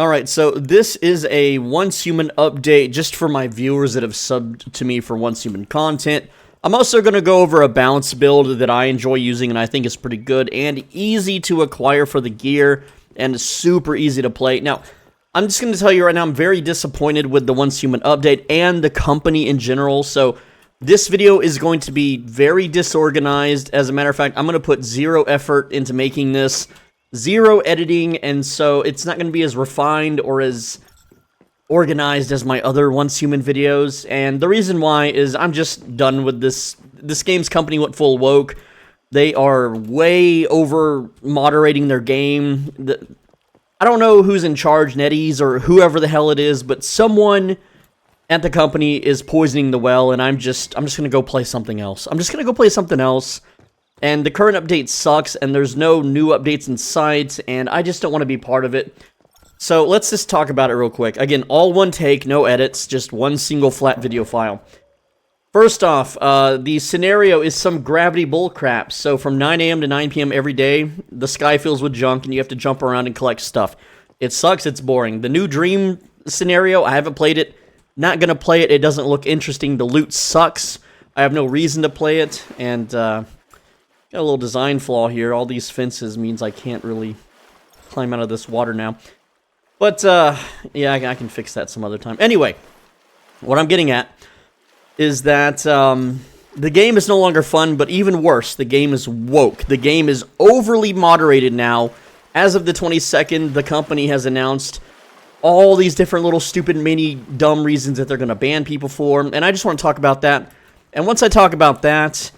Alright, so this is a Once Human update just for my viewers that have subbed to me for Once Human content. I'm also going to go over a balance build that I enjoy using and I think is pretty good and easy to acquire for the gear and super easy to play. Now, I'm just going to tell you right now, I'm very disappointed with the Once Human update and the company in general, so this video is going to be very disorganized. As a matter of fact, I'm going to put zero effort into making this. Zero editing, and so it's not going to be as refined or as organized as my other Once Human videos, and the reason why is I'm just done with this. This game's company went full woke. They are way over moderating their game. I don't know who's in charge, NetEase or whoever the hell it is, but someone at the company is poisoning the well, and I'm just going to go play something else. I'm just going to go play something else. And the current update sucks, and there's no new updates in sight, and I just don't want to be part of it. So let's just talk about it real quick. Again, all one take, no edits, just one single flat video file. First off, the scenario is some gravity bullcrap. So from 9 a.m. to 9 p.m. every day, the sky fills with junk, and you have to jump around and collect stuff. It sucks, it's boring. The new dream scenario, I haven't played it. Not gonna play it, it doesn't look interesting. The loot sucks. I have no reason to play it, and, got a little design flaw here. All these fences means I can't really climb out of this water now. But, yeah, I can fix that some other time. Anyway, what I'm getting at is that the game is no longer fun, but even worse, the game is woke. The game is overly moderated now. As of the 22nd, the company has announced all these different little stupid, mini, dumb reasons that they're going to ban people for, and I just want to talk about that. And once I talk about that,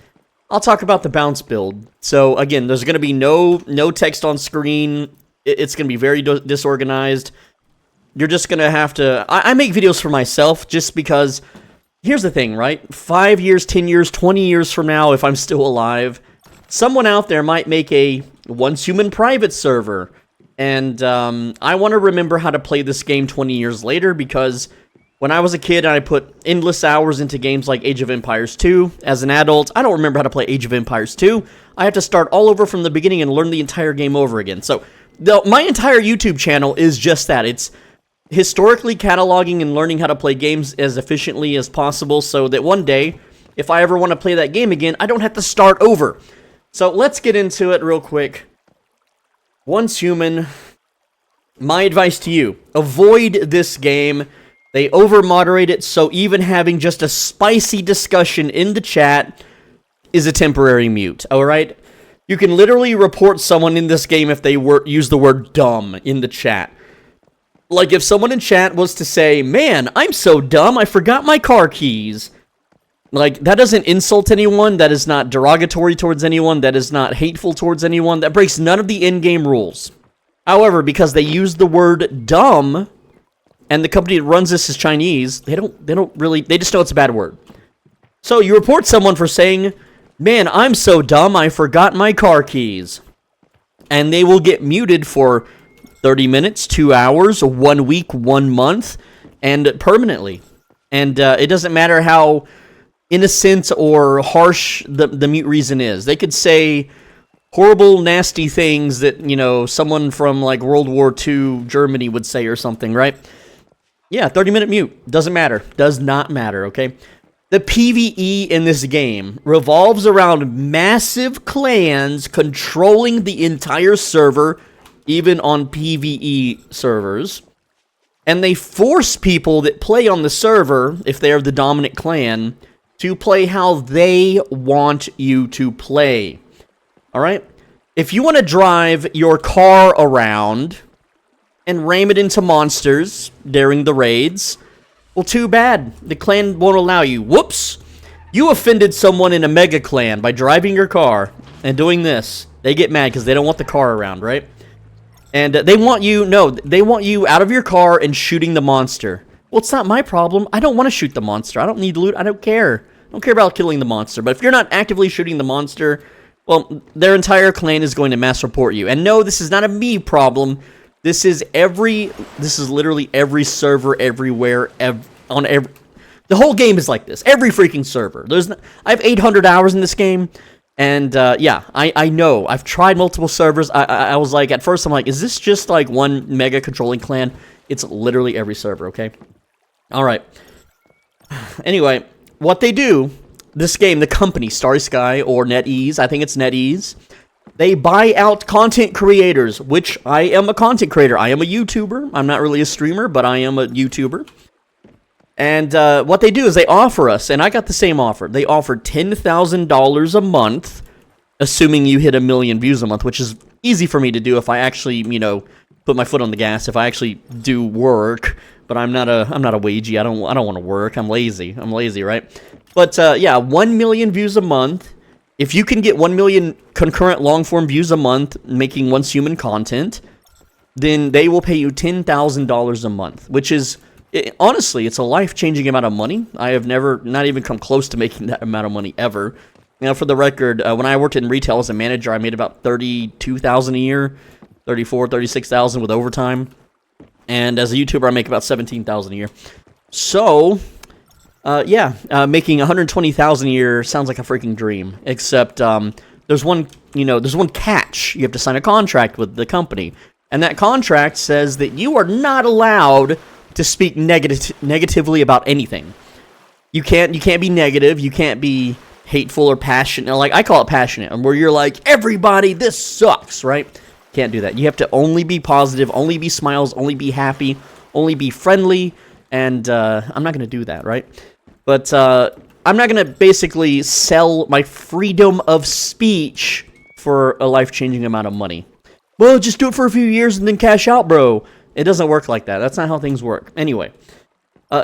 I'll talk about the bounce build. So again, there's going to be no text on screen. It's going to be very disorganized. You're just going to have to... I make videos for myself just because... Here's the thing, right? 5 years, 10 years, 20 years from now, if I'm still alive, someone out there might make a Once Human private server. And I want to remember how to play this game 20 years later because... When I was a kid, I put endless hours into games like Age of Empires 2. As an adult, I don't remember how to play Age of Empires 2. I have to start all over from the beginning and learn the entire game over again. So, my entire YouTube channel is just that. It's historically cataloging and learning how to play games as efficiently as possible so that one day, if I ever want to play that game again, I don't have to start over. So, let's get into it real quick. Once Human, my advice to you, avoid this game. They over-moderate it, so even having just a spicy discussion in the chat is a temporary mute, alright? You can literally report someone in this game if they use the word dumb in the chat. Like if someone in chat was to say, man, I'm so dumb, I forgot my car keys. Like, that doesn't insult anyone, that is not derogatory towards anyone, that is not hateful towards anyone, that breaks none of the in-game rules. However, because they use the word dumb... And the company that runs this is Chinese. They just know it's a bad word. So you report someone for saying, man, I'm so dumb, I forgot my car keys. And they will get muted for 30 minutes, 2 hours, 1 week, 1 month, and permanently. And it doesn't matter how innocent or harsh the mute reason is. They could say horrible, nasty things that, you know, someone from like World War II Germany would say or something, right? Yeah, 30-minute mute. Doesn't matter. Does not matter, okay? The PvE in this game revolves around massive clans controlling the entire server, even on PvE servers. And they force people that play on the server, if they are the dominant clan, to play how they want you to play. Alright? If you want to drive your car around... and ram it into monsters during the raids, well, too bad. The clan won't allow you. Whoops! You offended someone in a mega clan by driving your car and doing this. They get mad because they don't want the car around, right? And they want you out of your car and shooting the monster. Well, it's not my problem. I don't want to shoot the monster. I don't need loot. I don't care. I don't care about killing the monster. But if you're not actively shooting the monster, well, their entire clan is going to mass report you. And no, this is not a me problem. This is literally every server everywhere, the whole game is like this. Every freaking server. I have 800 hours in this game. And yeah, I know. I've tried multiple servers. I was like, at first I'm like, is this just like one mega controlling clan? It's literally every server, okay? All right. Anyway, what they do, this game, the company, Starry Sky or NetEase, I think it's NetEase, they buy out content creators, which I am a content creator. I am a YouTuber. I'm not really a streamer, but I am a YouTuber. And what they do is they offer us, and I got the same offer. They offer $10,000 a month, assuming you hit 1 million views a month, which is easy for me to do if I actually, you know, put my foot on the gas. If I actually do work, but I'm not a wagey. I don't want to work. I'm lazy. Right? But yeah, 1 million views a month. If you can get 1 million concurrent long-form views a month making Once Human content, then they will pay you $10,000 a month, which is, honestly, it's a life-changing amount of money. I have never, not even come close to making that amount of money ever. Now, for the record, when I worked in retail as a manager, I made about $32,000 a year, 34, 36,000 with overtime. And as a YouTuber, I make about 17,000 a year. So, yeah, making 120,000 a year sounds like a freaking dream. Except, there's one catch. You have to sign a contract with the company, and that contract says that you are not allowed to speak negatively about anything. You can't be negative. You can't be hateful or passionate. Like, I call it passionate, where you're like, everybody, this sucks, right? Can't do that. You have to only be positive, only be smiles, only be happy, only be friendly, and I'm not going to do that, right? But I'm not going to basically sell my freedom of speech for a life-changing amount of money. Well, just do it for a few years and then cash out, bro. It doesn't work like that. That's not how things work. Anyway,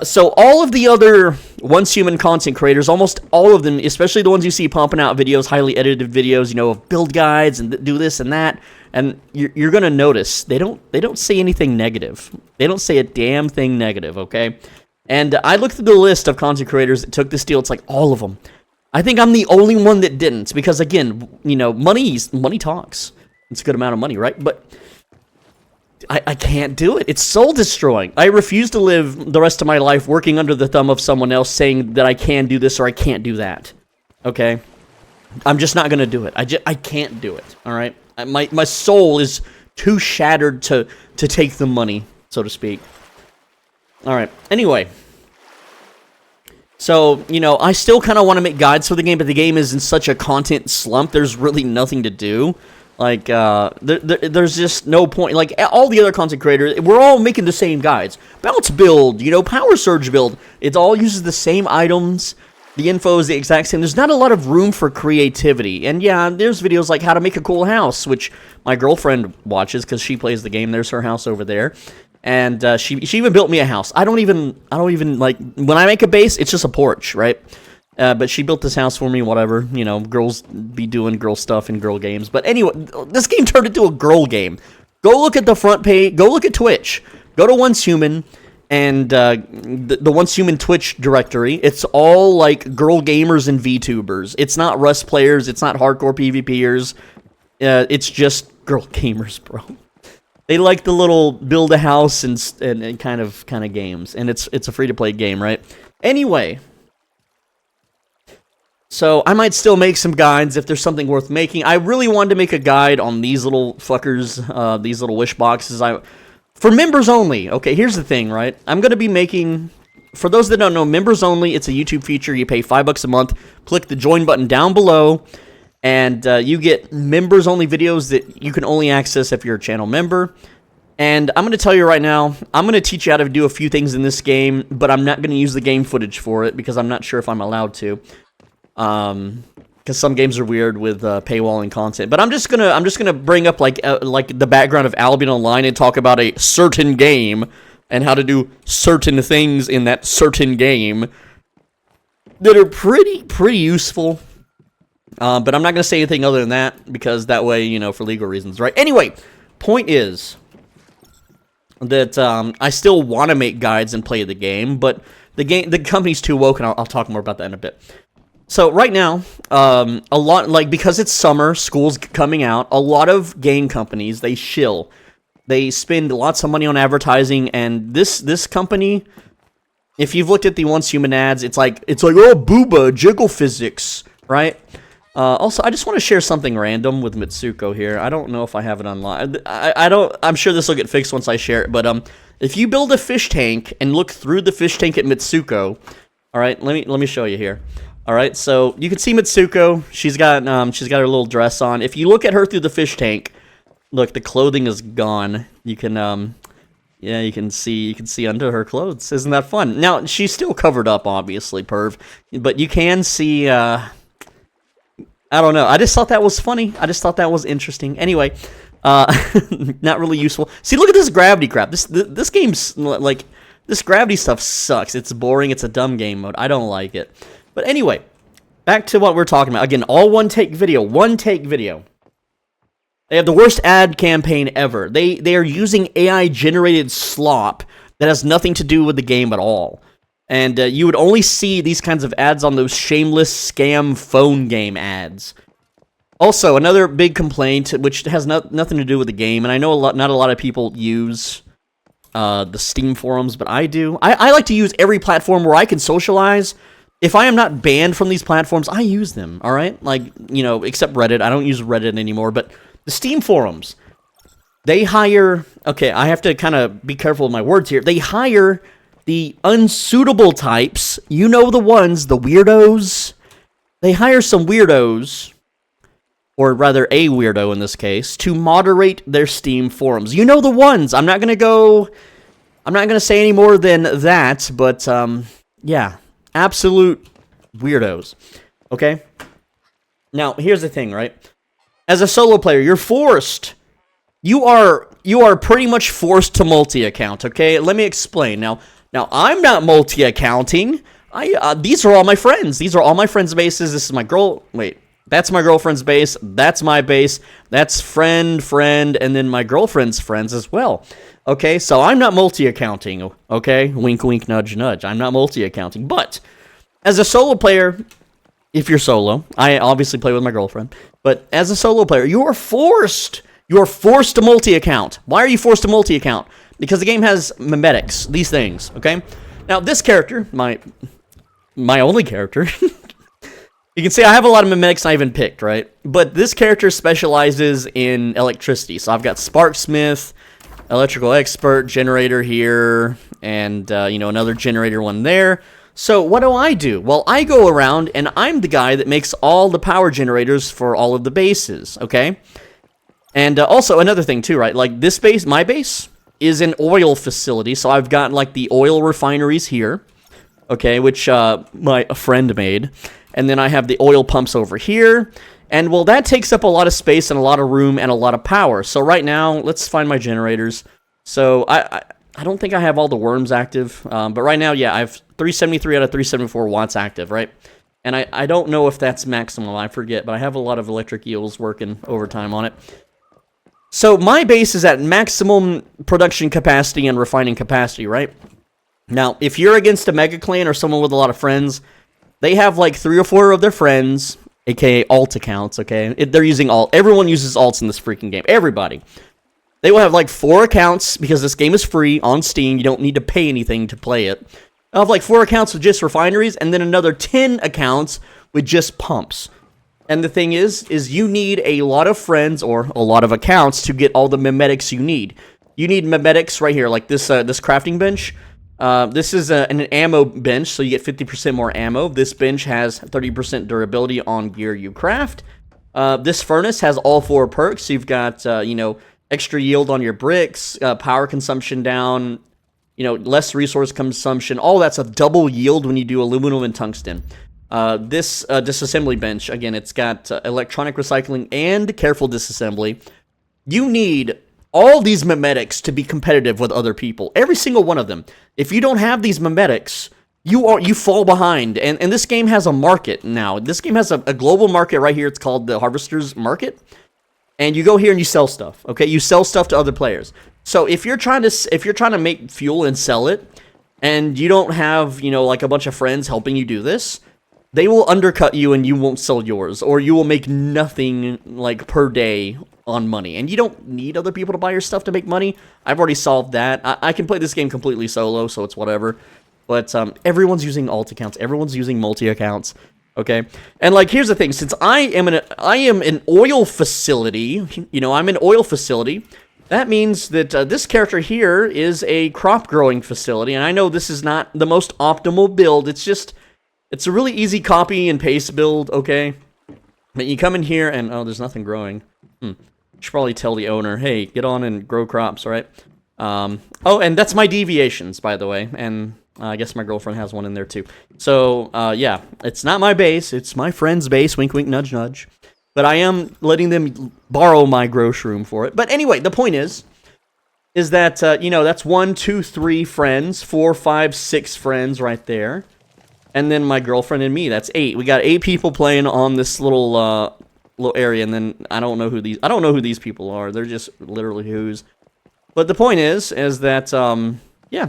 so all of the other Once Human content creators, almost all of them, especially the ones you see pumping out videos, highly edited videos, you know, of build guides and do this and that, and you're gonna notice they don't say anything negative. They don't say a damn thing negative, okay? And I looked through the list of content creators that took this deal. It's like all of them. I think I'm the only one that didn't, because again, you know, money talks. It's a good amount of money, right? But I can't do it. It's soul destroying. I refuse to live the rest of my life working under the thumb of someone else saying that I can do this or I can't do that. Okay? I'm just not going to do it. I can't do it. All right? My soul is too shattered to take the money, so to speak. All right. Anyway. So, you know, I still kind of want to make guides for the game, but the game is in such a content slump, there's really nothing to do. Like, there's just no point. Like, all the other content creators, we're all making the same guides. Bounce build, you know, power surge build. It all uses the same items. The info is the exact same. There's not a lot of room for creativity. And yeah, there's videos like how to make a cool house, which my girlfriend watches because she plays the game. There's her house over there. And she even built me a house. I don't even, like, when I make a base, it's just a porch, right? But she built this house for me, whatever. You know, girls be doing girl stuff in girl games. But anyway, this game turned into a girl game. Go look at the front page. Go look at Twitch. Go to Once Human and the Once Human Twitch directory. It's all, like, girl gamers and VTubers. It's not Rust players. It's not hardcore PvPers. It's just girl gamers, bro. They like the little build a house and kind of games. And it's a free-to-play game, right? Anyway. So, I might still make some guides if there's something worth making. I really wanted to make a guide on these little fuckers, these little wish boxes. For members only. Okay, here's the thing, right? I'm going to be making, for those that don't know, members only, it's a YouTube feature. You pay $5 a month. Click the join button down below, and you get members only videos that you can only access if you're a channel member. And I'm going to tell you right now, I'm going to teach you how to do a few things in this game, but I'm not going to use the game footage for it because I'm not sure if I'm allowed to. Because some games are weird with paywalling content. But I'm just gonna bring up like the background of Albion Online and talk about a certain game and how to do certain things in that certain game that are pretty useful. But I'm not gonna say anything other than that because that way, you know, for legal reasons, right? Anyway, point is that I still want to make guides and play the game, but the company's too woke, and I'll talk more about that in a bit. So right now, a lot, like, because it's summer, school's coming out, a lot of game companies, they shill. They spend lots of money on advertising, and this company, if you've looked at the Once Human ads, it's like, oh, booba, jiggle physics, right? Also, I just want to share something random with Mitsuko here. I don't know if I have it online. I don't. I'm sure this will get fixed once I share it. But if you build a fish tank and look through the fish tank at Mitsuko, all right, let me show you here. All right, so you can see Mitsuko. She's got her little dress on. If you look at her through the fish tank, look, the clothing is gone. You can yeah, you can see under her clothes. Isn't that fun? Now she's still covered up, obviously, perv, but you can see. I don't know. I just thought that was funny. I just thought that was interesting. Anyway, not really useful. See, look at this gravity crap. This game's like, this gravity stuff sucks. It's boring. It's a dumb game mode. I don't like it. But anyway, back to what we're talking about. Again, all one take video. One take video. They have the worst ad campaign ever. They are using AI generated slop that has nothing to do with the game at all. And you would only see these kinds of ads on those shameless scam phone game ads. Also, another big complaint, which has nothing to do with the game, and I know not a lot of people use the Steam forums, but I do. I like to use every platform where I can socialize. If I am not banned from these platforms, I use them, all right? Like, you know, except Reddit. I don't use Reddit anymore, but the Steam forums, they hire... Okay, I have to kind of be careful with my words here. They hire the unsuitable types, you know the ones, the weirdos. They hire some weirdos, or rather a weirdo in this case, to moderate their Steam forums. You know the ones. I'm not going to say any more than that, but yeah, absolute weirdos. Okay? Now, here's the thing, right? As a solo player, you're forced. You are pretty much forced to multi-account, okay? Let me explain. Now, I'm not multi-accounting. These are all my friends. These are all my friends' bases. This is my girl... Wait, that's my girlfriend's base. That's my base. That's friend, and then my girlfriend's friends as well. Okay, so I'm not multi-accounting, okay? Wink, wink, nudge, nudge. I'm not multi-accounting. But, as a solo player, if you're solo, I obviously play with my girlfriend, but as a solo player, you are forced to multi-account. Why are you forced to multi-account? Because the game has memetics, these things, okay? Now, this character, my only character, you can see I have a lot of memetics I even picked, right? But this character specializes in electricity. So I've got Sparksmith, Electrical Expert, Generator here, and, you know, another Generator one there. So what do? Well, I go around, and I'm the guy that makes all the power generators for all of the bases, okay? And also, another thing, too, right? Like, this base, my base, is an oil facility, so I've got like the oil refineries here, okay, which my friend made, and then I have the oil pumps over here, and well, that takes up a lot of space and a lot of room and a lot of power. So right now, let's find my generators. So I don't think I have all the worms active, but right now, yeah, I have 373 out of 374 watts active, right? And I don't know if that's maximum, I forget, but I have a lot of electric eels working overtime on it. So my base is at maximum production capacity and refining capacity, right? Now, if you're against a mega clan or someone with a lot of friends, they have like 3 or 4 of their friends, aka alt accounts, okay? They're using alt. Everyone uses alts in this freaking game. Everybody. They will have like 4 accounts because this game is free on Steam. You don't need to pay anything to play it. They'll have like 4 accounts with just refineries and then another 10 accounts with just pumps. And the thing is you need a lot of friends or a lot of accounts to get all the memetics you need. You need memetics right here, like this crafting bench. This is an ammo bench, so you get 50% more ammo. This bench has 30% durability on gear you craft. This furnace has all 4 perks. So you've got, you know, extra yield on your bricks, power consumption down, you know, less resource consumption. All that's a double yield when you do aluminum and tungsten. This disassembly bench, again, it's got electronic recycling and careful disassembly. You need all these memetics to be competitive with other people. Every single one of them. If you don't have these memetics, you fall behind. And this game has a market now. This game has a global market right here. It's called the Harvester's Market. And you go here and you sell stuff. Okay, you sell stuff to other players. So if you're trying to make fuel and sell it, and you don't have, you know, like a bunch of friends helping you do this, they will undercut you and you won't sell yours, or you will make nothing like per day on money. And you don't need other people to buy your stuff to make money. I've already solved that. I can play this game completely solo, so it's whatever. But everyone's using alt accounts. Everyone's using multi accounts. Okay, and like here's the thing: since I am an oil facility, you know, I'm an oil facility. That means that this character here is a crop growing facility, and I know this is not the most optimal build. It's a really easy copy and paste build. Okay, but you come in here and oh, there's nothing growing. Should probably tell the owner, hey, get on and grow crops, right? Oh, and that's my deviations, by the way, and I guess my girlfriend has one in there too. So, yeah, it's not my base, it's my friend's base, wink, wink, nudge, nudge. But I am letting them borrow my grocery room for it. But anyway, the point is that, you know, that's 1, 2, 3 friends, 4, 5, 6 friends right there. And then my girlfriend and me, that's 8. We got 8 people playing on this little area, and then I don't know who these people are. They're just literally who's. But the point is that, yeah.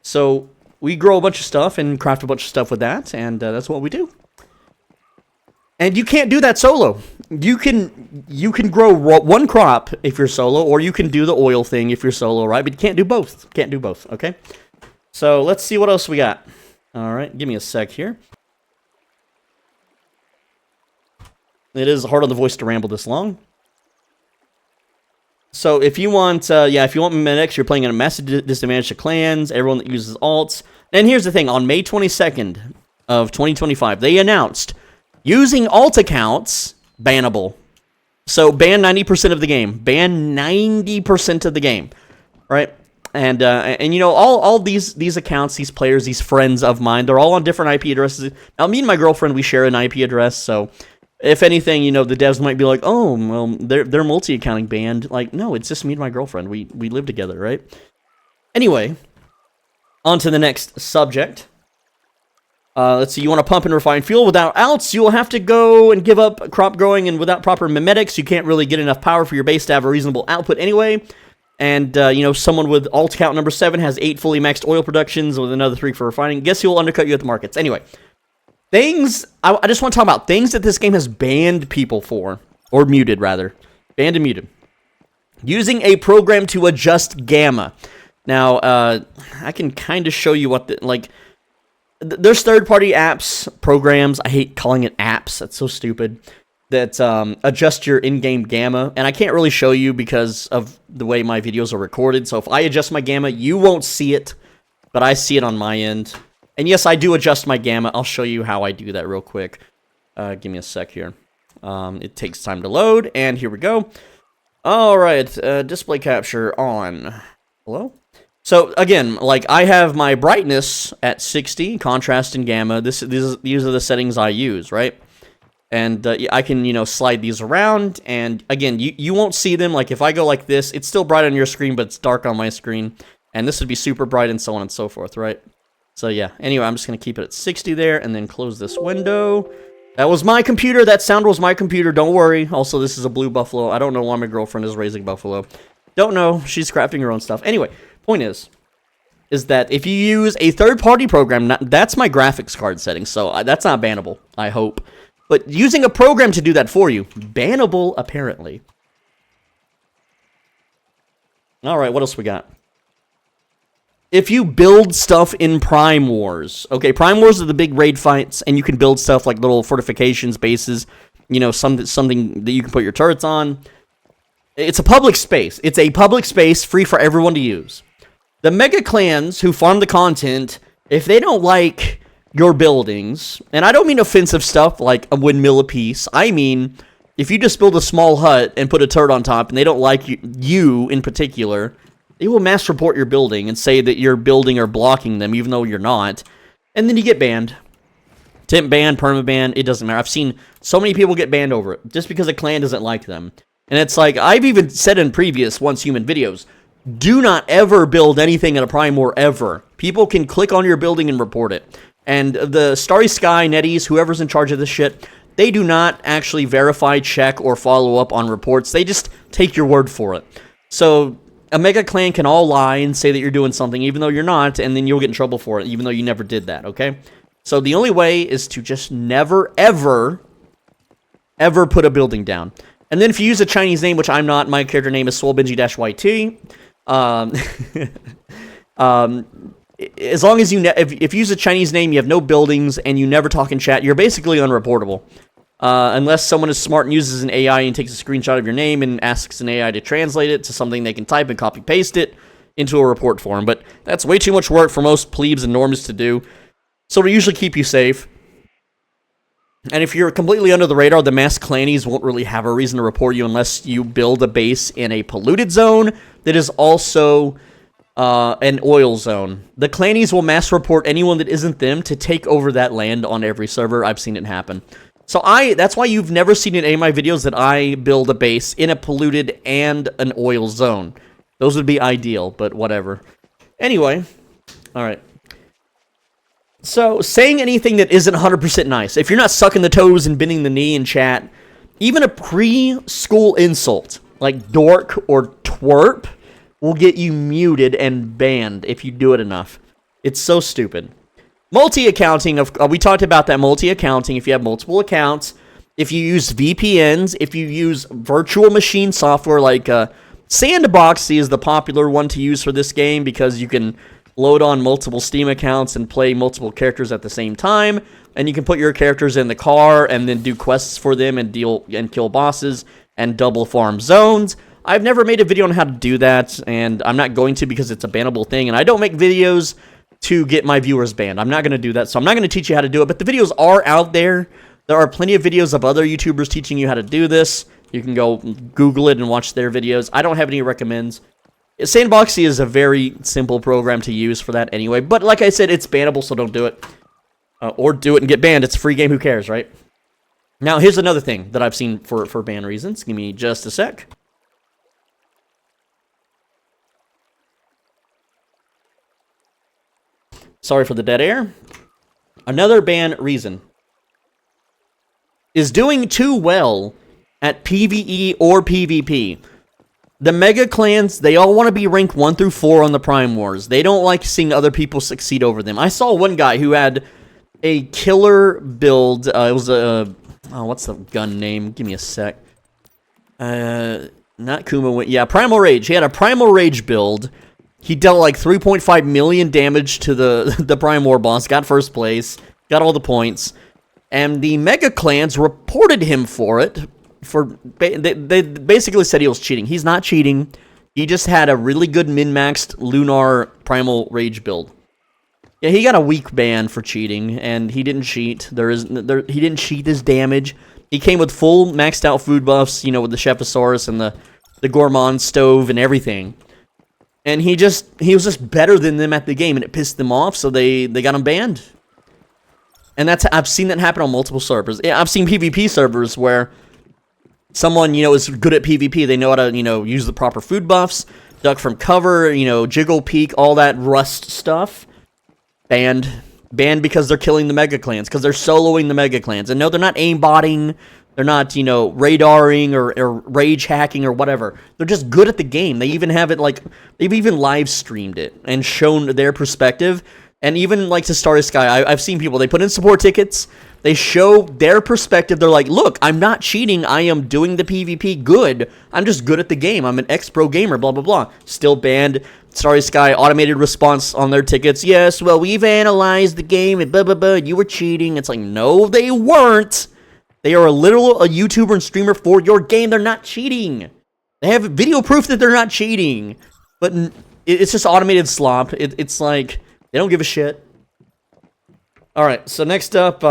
So we grow a bunch of stuff and craft a bunch of stuff with that, and that's what we do. And you can't do that solo. You can grow one crop if you're solo, or you can do the oil thing if you're solo, right? But you can't do both. Can't do both, okay? So let's see what else we got. All right, give me a sec here. It is hard on the voice to ramble this long. So if you want, if you want medics, you're playing in a massive disadvantage to clans, everyone that uses alts. And here's the thing, on May 22nd of 2025, they announced using alt accounts, bannable. So ban 90% of the game. Ban 90% of the game, right? And you know, all these accounts, these players, these friends of mine, they're all on different IP addresses. Now, me and my girlfriend, we share an IP address, so if anything, you know, the devs might be like, oh, well, they're multi-accounting banned. Like, no, it's just me and my girlfriend. We live together, right? Anyway, on to the next subject. Let's see, you want to pump and refine fuel without alts, you will have to go and give up crop growing, and without proper mimetics, you can't really get enough power for your base to have a reasonable output anyway. And, you know, someone with alt count number 7 has 8 fully maxed oil productions with another 3 for refining. Guess he will undercut you at the markets. Anyway. Things, I just want to talk about things that this game has banned people for, or muted, rather. Banned and muted. Using a program to adjust gamma. Now, I can kind of show you what, there's third-party apps, programs, I hate calling it apps, that's so stupid, that adjust your in-game gamma, and I can't really show you because of the way my videos are recorded, so if I adjust my gamma, you won't see it, but I see it on my end. And yes, I do adjust my gamma. I'll show you how I do that real quick. Give me a sec here. It takes time to load, and here we go. All right, display capture on. Hello? So, again, like, I have my brightness at 60, contrast and gamma. These are the settings I use, right? And I can, you know, slide these around, and, again, you won't see them. Like, if I go like this, it's still bright on your screen, but it's dark on my screen. And this would be super bright and so on and so forth, right? So yeah, anyway, I'm just going to keep it at 60 there, and then close this window. That was my computer, that sound was my computer, don't worry. Also, this is a blue buffalo. I don't know why my girlfriend is raising buffalo. Don't know, she's crafting her own stuff. Anyway, point is that if you use a third-party program, that's my graphics card setting, so that's not bannable, I hope. But using a program to do that for you, bannable, apparently. Alright, what else we got? If you build stuff in Prime Wars, okay, Prime Wars are the big raid fights, and you can build stuff like little fortifications, bases, you know, something that you can put your turrets on. It's a public space. It's a public space free for everyone to use. The mega clans who farm the content, if they don't like your buildings, and I don't mean offensive stuff like a windmill apiece, I mean, if you just build a small hut and put a turret on top, and they don't like you in particular, they will mass report your building and say that you're building or blocking them, even though you're not. And then you get banned. Temp ban, perma ban, it doesn't matter. I've seen so many people get banned over it, just because a clan doesn't like them. And it's like, I've even said in previous Once Human videos, do not ever build anything in a Prime War, ever. People can click on your building and report it. And the Starry Sky, NetEase, whoever's in charge of this shit, they do not actually verify, check, or follow up on reports. They just take your word for it. So a mega clan can all lie and say that you're doing something even though you're not, and then you'll get in trouble for it even though you never did that, okay? So the only way is to just never, ever put a building down. And then if you use a Chinese name, which I'm not, my character name is SwolBenji-YT, as long as if you use a Chinese name, you have no buildings, and you never talk in chat, you're basically unreportable. Unless someone is smart and uses an AI and takes a screenshot of your name and asks an AI to translate it to something they can type and copy-paste it into a report form. But that's way too much work for most plebes and normies to do. So it'll usually keep you safe. And if you're completely under the radar, the mass clannies won't really have a reason to report you unless you build a base in a polluted zone that is also an oil zone. The clannies will mass report anyone that isn't them to take over that land on every server. I've seen it happen. So that's why you've never seen in any of my videos that I build a base in a polluted and an oil zone. Those would be ideal, but whatever. Anyway, all right. So, saying anything that isn't 100% nice. If you're not sucking the toes and bending the knee in chat, even a preschool insult, like dork or twerp, will get you muted and banned if you do it enough. It's so stupid. Multi-accounting, we talked about that multi-accounting. If you have multiple accounts, if you use VPNs, if you use virtual machine software like Sandboxy is the popular one to use for this game because you can load on multiple Steam accounts and play multiple characters at the same time, and you can put your characters in the car and then do quests for them and kill bosses and double farm zones. I've never made a video on how to do that, and I'm not going to because it's a bannable thing, and I don't make videos to get my viewers banned. I'm not going to do that, so I'm not going to teach you how to do it, but the videos are out there. There are plenty of videos of other YouTubers teaching you how to do this. You can go Google it and watch their videos. I don't have any recommends. Sandboxy is a very simple program to use for that anyway, but like I said, it's bannable, so don't do it. Or do it and get banned. It's a free game, who cares, right? Now, here's another thing that I've seen for ban reasons. Give me just a sec. Sorry for the dead air. Another ban reason is doing too well at PvE or PvP. The mega clans, they all want to be rank 1 through 4 on the Prime Wars. They don't like seeing other people succeed over them. I saw one guy who had a killer build. It was a... Oh, what's the gun name? Give me a sec. Not Kuma. Yeah, Primal Rage. He had a Primal Rage build. He dealt like 3.5 million damage to the Prime War boss. Got first place. Got all the points. And the mega clans reported him for it. They basically said he was cheating. He's not cheating. He just had a really good min-maxed Lunar Primal Rage build. Yeah, he got a weak ban for cheating, and he didn't cheat. He didn't cheat his damage. He came with full maxed out food buffs, you know, with the Shefosaurus and the Gourmand stove and everything. And he was just better than them at the game, and it pissed them off, so they got him banned. And I've seen that happen on multiple servers. Yeah, I've seen PvP servers where someone, you know, is good at PvP. They know how to, you know, use the proper food buffs, duck from cover, you know, jiggle peek, all that rust stuff. Banned because they're killing the mega clans, because they're soloing the mega clans. And no, they're not aimbotting, they're not, you know, radaring or rage hacking or whatever. They're just good at the game. They even have it, like, they've even live streamed it and shown their perspective. And even, like, to Starry Sky, I've seen people, they put in support tickets, they show their perspective, they're like, look, I'm not cheating, I am doing the PvP good, I'm just good at the game, I'm an ex-pro gamer, blah, blah, blah. Still banned. Starry Sky, automated response on their tickets, yes, well, we've analyzed the game, and blah, blah, blah, you were cheating. It's like, no, they weren't. They are a YouTuber and streamer for your game, they're not cheating. They have video proof that they're not cheating. But it's just automated slop. It's like, they don't give a shit. Alright, so next up,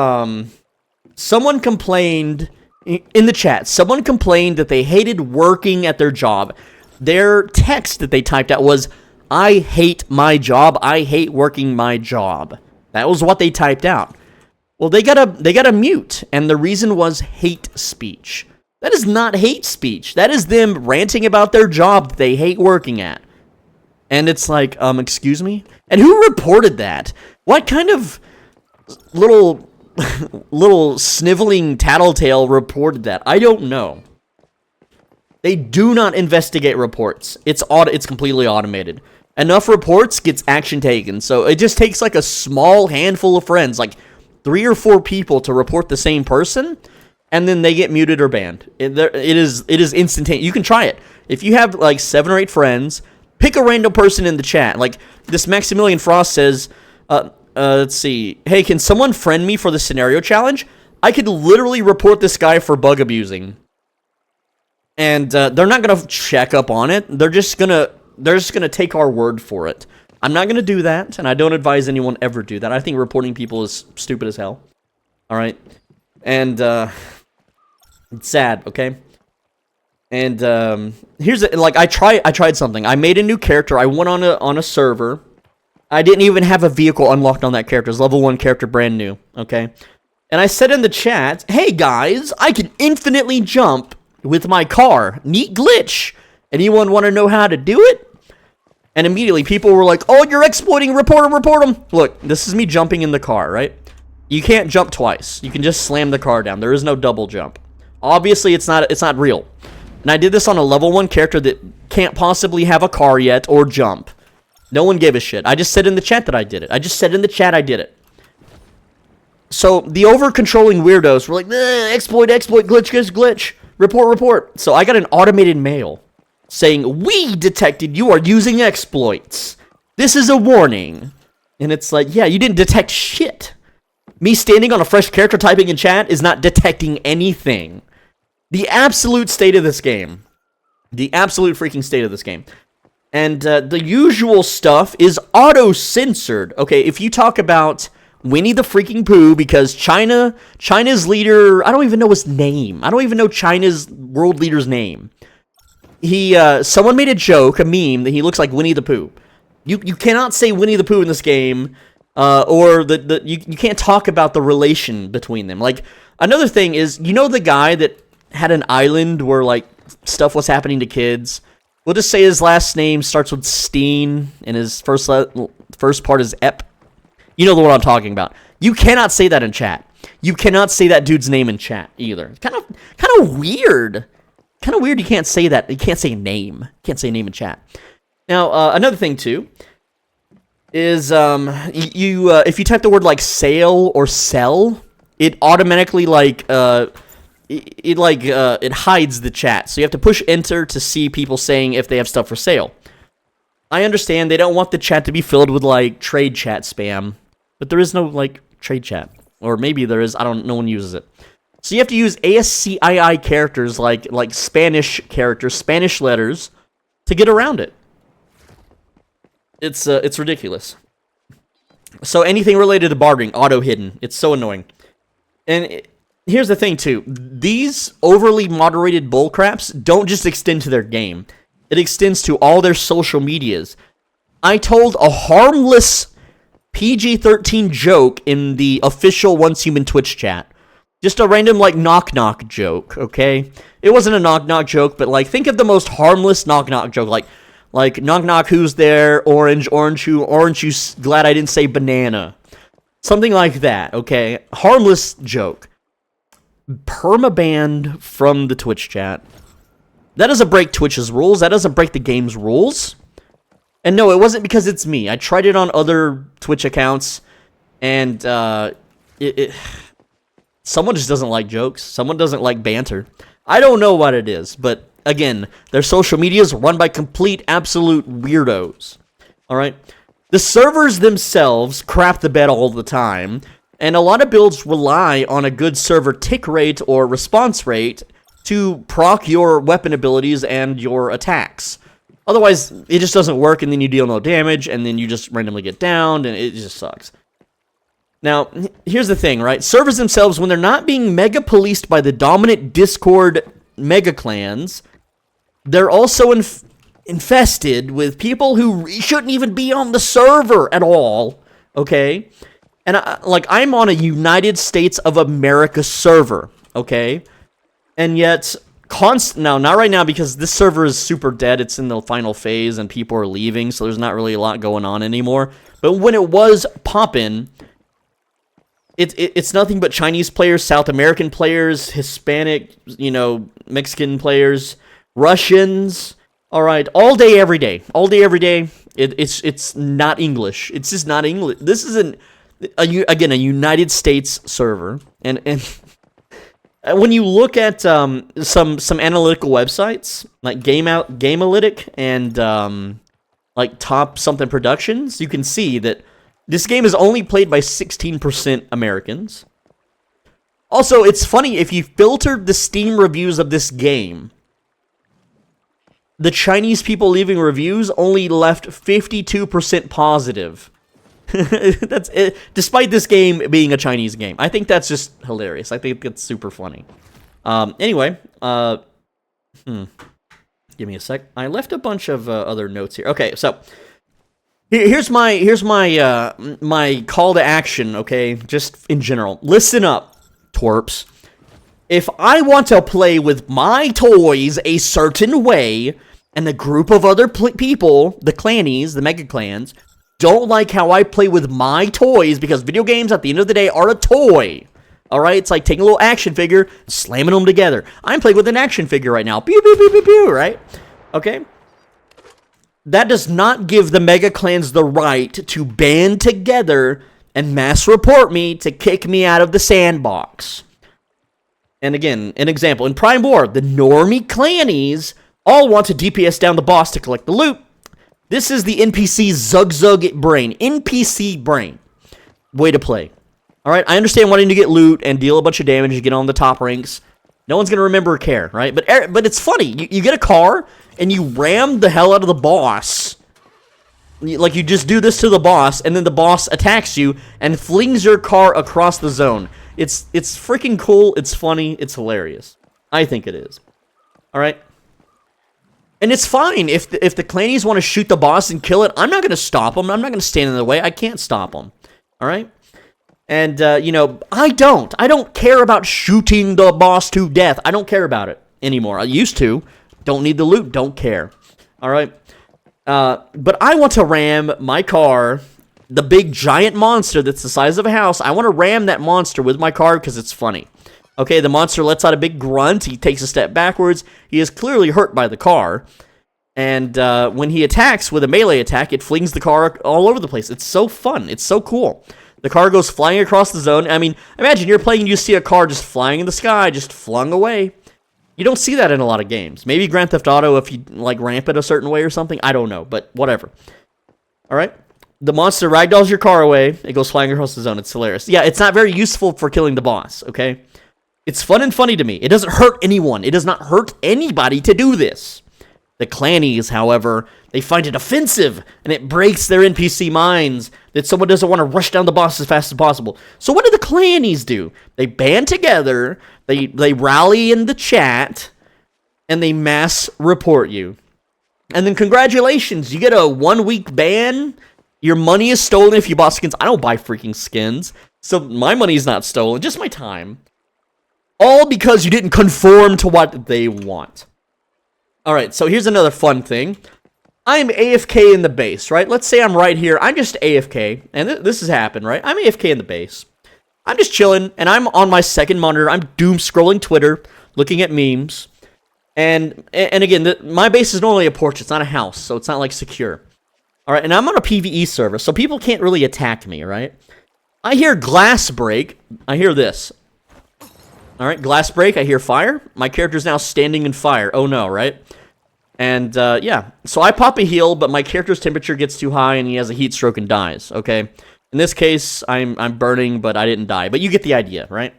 someone complained in the chat. Someone complained that they hated working at their job. Their text that they typed out was, I hate my job. I hate working my job. That was what they typed out. Well, they got a mute, and the reason was hate speech. That is not hate speech. That is them ranting about their job that they hate working at. And it's like, excuse me? And who reported that? What kind of little sniveling tattletale reported that? I don't know. They do not investigate reports. It's completely automated. Enough reports gets action taken. So it just takes like a small handful of friends, like 3 or 4 people to report the same person, and then they get muted or banned. It is instantaneous. You can try it. If you have like 7 or 8 friends, Pick a random person in the chat. Like, this Maximilian Frost says, let's see. Hey, can someone friend me for the scenario challenge? I could literally report this guy for bug abusing. And they're not going to check up on it. They're just going to take our word for it. I'm not going to do that, and I don't advise anyone ever do that. I think reporting people is stupid as hell. All right? And it's sad, okay? And I tried something. I made a new character. I went on a server. I didn't even have a vehicle unlocked on that character. It's level 1 character, brand new, okay? And I said in the chat, "Hey guys, I can infinitely jump with my car. Neat glitch. Anyone want to know how to do it?" And immediately people were like, "Oh, you're exploiting, report him." Look, this is me jumping in the car, right? You can't jump twice. You can just slam the car down. There is no double jump. Obviously, it's not real. And I did this on a level 1 character that can't possibly have a car yet or jump. No one gave a shit. I just said in the chat that I did it. So the over-controlling weirdos were like, exploit, glitch, report. So I got an automated mail saying, "We detected you are using exploits. This is a warning." And it's like, yeah, you didn't detect shit. Me standing on a fresh character typing in chat is not detecting anything. The absolute state of this game. The absolute freaking state of this game. And the usual stuff is auto-censored. Okay, if you talk about Winnie the freaking Pooh, because China's leader, I don't even know his name. I don't even know China's world leader's name. Someone made a joke, a meme, that he looks like Winnie the Pooh. You cannot say Winnie the Pooh in this game, or you can't talk about the relation between them. Like, another thing is, you know the guy that had an island where, like, stuff was happening to kids? We'll just say his last name starts with Steen, and his first part is Ep. You know the one I'm talking about. You cannot say that in chat. You cannot say that dude's name in chat, either. Kind of weird. Kind of weird you can't say that. You can't say name. You can't say name in chat. Now, another thing, too, is if you type the word, like, sale or sell, it automatically, like, it hides the chat. So you have to push enter to see people saying if they have stuff for sale. I understand they don't want the chat to be filled with, like, trade chat spam, but there is no, like, trade chat. Or maybe there is. No one uses it. So you have to use ASCII characters, like Spanish characters, Spanish letters, to get around it. It's ridiculous. So anything related to bartering, auto-hidden. It's so annoying. And here's the thing, too. These overly moderated bullcraps don't just extend to their game. It extends to all their social medias. I told a harmless PG-13 joke in the official Once Human Twitch chat. Just a random, like, knock-knock joke, okay? It wasn't a knock-knock joke, but, like, think of the most harmless knock-knock joke. Like knock-knock, who's there? Orange juice, glad I didn't say banana. Something like that, okay? Harmless joke. Permabanned from the Twitch chat. That doesn't break Twitch's rules. That doesn't break the game's rules. And no, it wasn't because it's me. I tried it on other Twitch accounts, and someone just doesn't like jokes. Someone doesn't like banter. I don't know what it is, but again, their social medias are run by complete, absolute weirdos. All right? The servers themselves crap the bed all the time, and a lot of builds rely on a good server tick rate or response rate to proc your weapon abilities and your attacks. Otherwise, it just doesn't work, and then you deal no damage, and then you just randomly get downed, and it just sucks. Now, here's the thing, right? Servers themselves, when they're not being mega-policed by the dominant Discord mega-clans, they're also infested with people who shouldn't even be on the server at all, okay? And, I'm on a United States of America server, okay? And yet, now, not right now, because this server is super dead. It's in the final phase, and people are leaving, so there's not really a lot going on anymore. But when it was poppin', it's nothing but Chinese players, South American players, Hispanic, Mexican players, Russians. All right, all day, every day. All day, every day. It's not English. It's just not English. This is a United States server, and when you look at some analytical websites like Gamealytic and like top something productions, you can see that this game is only played by 16% Americans. Also, it's funny, if you filtered the Steam reviews of this game, the Chinese people leaving reviews only left 52% positive. That's it, despite this game being a Chinese game. I think that's just hilarious. I think it's super funny. Anyway, give me a sec. I left a bunch of other notes here. Okay, so here's my my call to action. Okay, just in general, listen up, twerps. If I want to play with my toys a certain way, and a group of other people, the clannies, the mega clans, don't like how I play with my toys, because video games at the end of the day are a toy. Alright, it's like taking a little action figure, slamming them together. I'm playing with an action figure right now. Pew, pew, pew, pew, pew, right? Okay? That does not give the mega clans the right to band together and mass report me to kick me out of the sandbox. And again, an example. In Prime War, the normie clannies all want to DPS down the boss to collect the loot. This is the NPC Zug brain. NPC brain. Way to play. Alright, I understand wanting to get loot and deal a bunch of damage to get on the top ranks. No one's going to remember or care, right? But it's funny. You get a car, and you ram the hell out of the boss. Like, you just do this to the boss, and then the boss attacks you and flings your car across the zone. It's freaking cool. It's funny. It's hilarious. I think it is. Alright? And it's fine. If the clannies want to shoot the boss and kill it, I'm not going to stop them. I'm not going to stand in the way. I can't stop them. Alright? And, you know, I don't care about shooting the boss to death. I don't care about it anymore. I used to. Don't need the loot. Don't care. Alright? But I want to ram my car, the big giant monster that's the size of a house. I want to ram that monster with my car because it's funny. Okay, the monster lets out a big grunt. He takes a step backwards. He is clearly hurt by the car. And when he attacks with a melee attack, it flings the car all over the place. It's so fun. It's so cool. The car goes flying across the zone. I mean, imagine you're playing and you see a car just flying in the sky, just flung away. You don't see that in a lot of games. Maybe Grand Theft Auto if you, like, ramp it a certain way or something. I don't know, but whatever. Alright? The monster ragdolls your car away. It goes flying across the zone. It's hilarious. Yeah, it's not very useful for killing the boss, okay? It's fun and funny to me. It doesn't hurt anyone. It does not hurt anybody to do this. The clannies, however, they find it offensive, and it breaks their NPC minds that someone doesn't want to rush down the boss as fast as possible. So what do the clannies do? They band together, they rally in the chat, and they mass report you. And then congratulations, you get a 1-week ban. Your money is stolen if you bought skins. I don't buy freaking skins, so my money's not stolen, just my time. All because you didn't conform to what they want. Alright, so here's another fun thing. I'm AFK in the base, right? Let's say I'm right here. I'm just AFK, and this has happened, right? I'm AFK in the base. I'm just chilling, and I'm on my second monitor. I'm doom scrolling Twitter, looking at memes. And again, my base is normally a porch. It's not a house, so it's not, like, secure. Alright, and I'm on a PvE server, so people can't really attack me, right? I hear glass break. I hear this. Alright, glass break, I hear fire. My character's now standing in fire. Oh no, right? And, yeah. So I pop a heal, but my character's temperature gets too high and he has a heat stroke and dies, okay? In this case, I'm burning, but I didn't die. But you get the idea, right?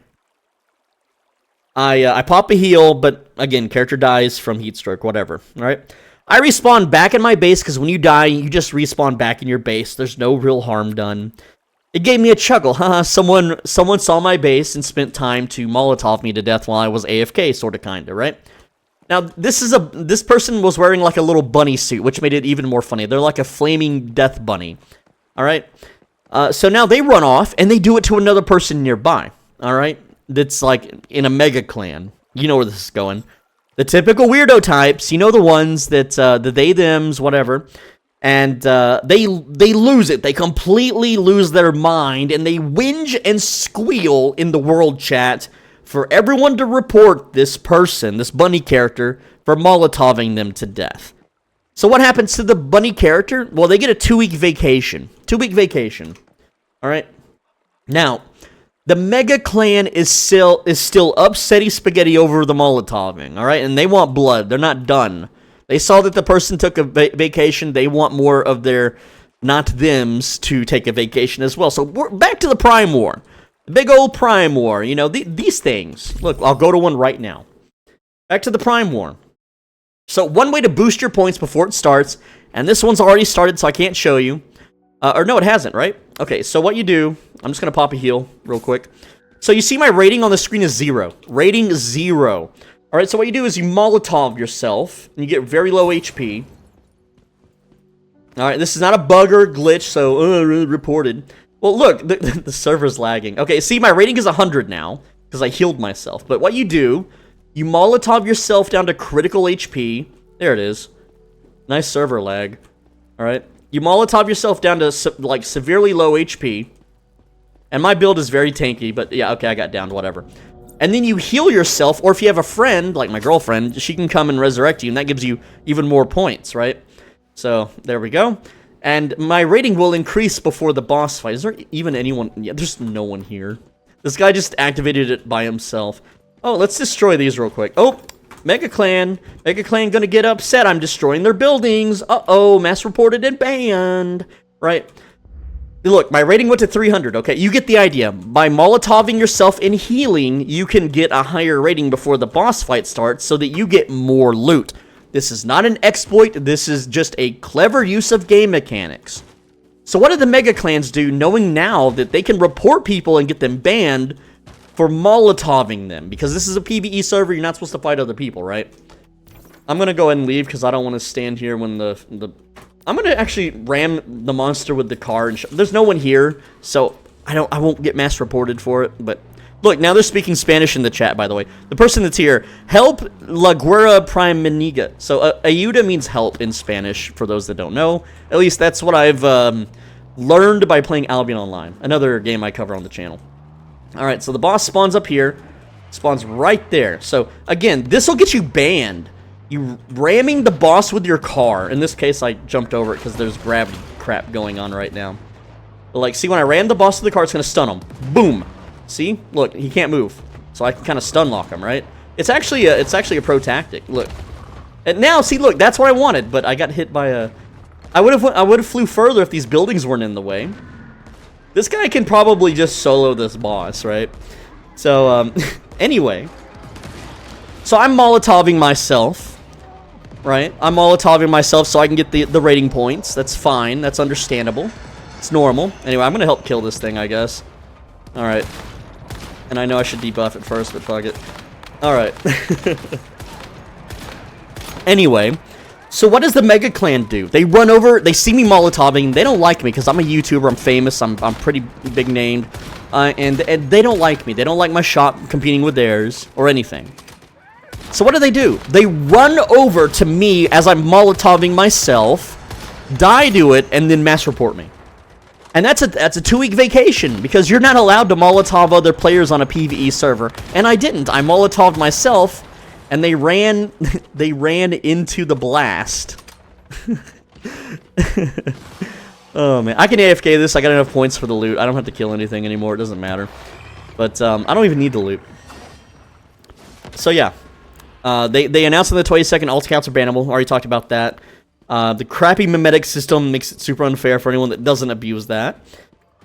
I pop a heal, but, again, character dies from heat stroke, whatever, alright? I respawn back in my base, because when you die, you just respawn back in your base. There's no real harm done. It gave me a chuckle. Haha, someone saw my base and spent time to Molotov me to death while I was AFK, sorta kinda, right? Now, this person was wearing like a little bunny suit, which made it even more funny. They're like a flaming death bunny. Alright? So now they run off, and they do it to another person nearby. Alright? That's like in a mega clan. You know where this is going. The typical weirdo types, you know, the ones that, the they-thems, whatever. And they lose it. They completely lose their mind, and they whinge and squeal in the world chat for everyone to report this person, this bunny character, for Molotoving them to death. So what happens to the bunny character? Well, they get a 2-week vacation. 2-week vacation. Alright? Now, the Mega Clan is still upsetty spaghetti over the Molotoving, alright? And they want blood. They're not done. They saw that the person took a vacation. They want more of their not thems to take a vacation as well. So we're back to the Prime War. The big old Prime War. You know, these things. Look, I'll go to one right now. Back to the Prime War. So one way to boost your points before it starts, and this one's already started, so I can't show you. Or no, it hasn't, right? Okay, so what you do, I'm just going to pop a heal real quick. So you see my rating on the screen is 0. Rating 0. All right, so what you do is you Molotov yourself, and you get very low HP. All right, this is not a bug or a glitch, so reported. Well, look, the server's lagging. Okay, see, my rating is 100 now, because I healed myself. But what you do, you Molotov yourself down to critical HP. There it is. Nice server lag. All right. You Molotov yourself down to, like, severely low HP. And my build is very tanky, but yeah, okay, I got downed, whatever. And then you heal yourself, or if you have a friend, like my girlfriend, she can come and resurrect you, and that gives you even more points, right? So, there we go. And my rating will increase before the boss fight. Is there even anyone? Yeah, there's no one here. This guy just activated it by himself. Oh, let's destroy these real quick. Oh, Mega Clan. Mega Clan gonna get upset. I'm destroying their buildings. Uh-oh, mass reported and banned. Right. Look, my rating went to 300, okay? You get the idea. By Molotoving yourself and healing, you can get a higher rating before the boss fight starts so that you get more loot. This is not an exploit. This is just a clever use of game mechanics. So what do the Mega Clans do, knowing now that they can report people and get them banned for Molotoving them? Because this is a PvE server, you're not supposed to fight other people, right? I'm gonna go ahead and leave because I don't want to stand here when I'm gonna actually ram the monster with the car. And there's no one here, so I won't get mass reported for it. But look, now they're speaking Spanish in the chat. By the way, the person that's here, help La Guerra Primeniga. So ayuda means help in Spanish. For those that don't know, at least that's what I've learned by playing Albion Online, another game I cover on the channel. All right, so the boss spawns up here, spawns right there. So again, this will get you banned. You ramming the boss with your car. In this case, I jumped over it because there's gravity crap going on right now. But like, see, when I ram the boss with the car, it's going to stun him. Boom. See? Look, he can't move. So I can kind of stun lock him, right? It's actually a pro tactic. Look. And now, see, look, that's what I wanted, but I got hit by a... I would have flew further if these buildings weren't in the way. This guy can probably just solo this boss, right? So, anyway. So I'm Molotoving myself. Right? I'm Molotoving myself so I can get the rating points. That's fine. That's understandable. It's normal. Anyway, I'm going to help kill this thing, I guess. Alright. And I know I should debuff it first, but fuck it. Alright. Anyway. So what does the Mega Clan do? They run over, they see me Molotoving, they don't like me because I'm a YouTuber, I'm famous, I'm pretty big named. And they don't like me. They don't like my shop competing with theirs or anything. So what do? They run over to me as I'm Molotoving myself, die to it, and then mass report me. And that's a 2-week vacation, because you're not allowed to Molotov other players on a PvE server. And I didn't. I Molotoved myself, and they ran into the blast. Oh, man. I can AFK this. I got enough points for the loot. I don't have to kill anything anymore. It doesn't matter. But I don't even need the loot. So, yeah. They announced on the 22nd alt accounts are bannable. Already talked about that. The crappy mimetic system makes it super unfair for anyone that doesn't abuse that.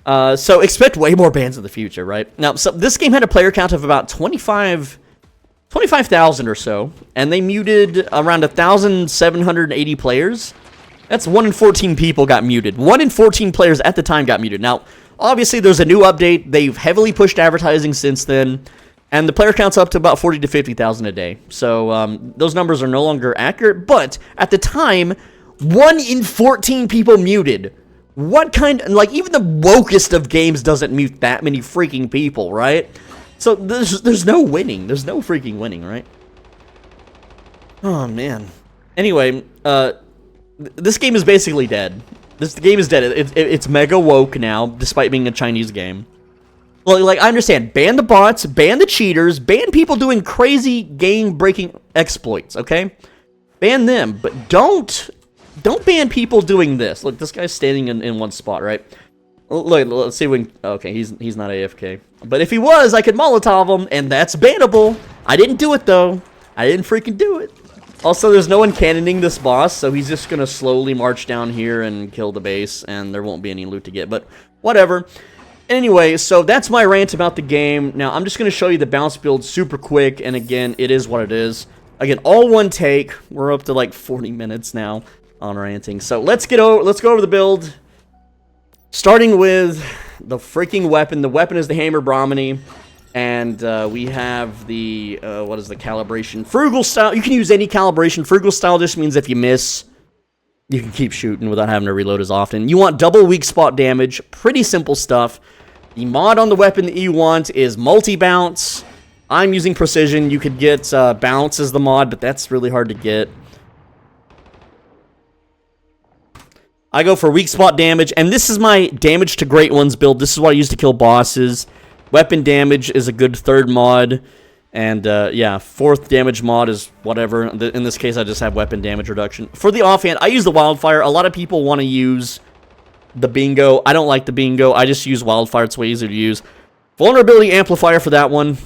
So expect way more bans in the future, right? Now, so this game had a player count of about 25,000 or so, and they muted around 1,780 players. That's 1 in 14 people got muted. 1 in 14 players at the time got muted. Now, obviously, there's a new update. They've heavily pushed advertising since then. And the player count's up to about 40 to 50,000 a day. So those numbers are no longer accurate. But at the time, 1 in 14 people muted. What kind... Like, even the wokest of games doesn't mute that many freaking people, right? So there's no winning. There's no freaking winning, right? Oh, man. Anyway, this game is basically dead. This game is dead. It's mega woke now, despite being a Chinese game. Well, like, I understand. Ban the bots, ban the cheaters, ban people doing crazy game-breaking exploits, okay? Ban them, but don't ban people doing this. Look, this guy's standing in one spot, right? Look, let's see when... Okay, he's not AFK. But if he was, I could Molotov him, and that's bannable. I didn't do it, though. I didn't freaking do it. Also, there's no one cannoning this boss, so he's just gonna slowly march down here and kill the base, and there won't be any loot to get, but whatever. Anyway, so that's my rant about the game. Now, I'm just gonna show you the bounce build super quick, and again, it is what it is. Again, all one take. We're up to like 40 minutes now on ranting. So let's go over the build. Starting with the freaking weapon. The weapon is the Hammer Brahmini. And we have the, what is the calibration? Frugal style. You can use any calibration. Frugal style just means if you miss, you can keep shooting without having to reload as often. You want double weak spot damage. Pretty simple stuff. The mod on the weapon that you want is multi-bounce. I'm using precision. You could get bounce as the mod, but that's really hard to get. I go for weak spot damage, and this is my damage to great ones build. This is what I use to kill bosses. Weapon damage is a good third mod, and yeah, fourth damage mod is whatever. In this case, I just have weapon damage reduction. For the offhand, I use the wildfire. A lot of people want to use the bingo. I don't like the bingo. I just use wildfire. It's way easier to use. Vulnerability amplifier for that one.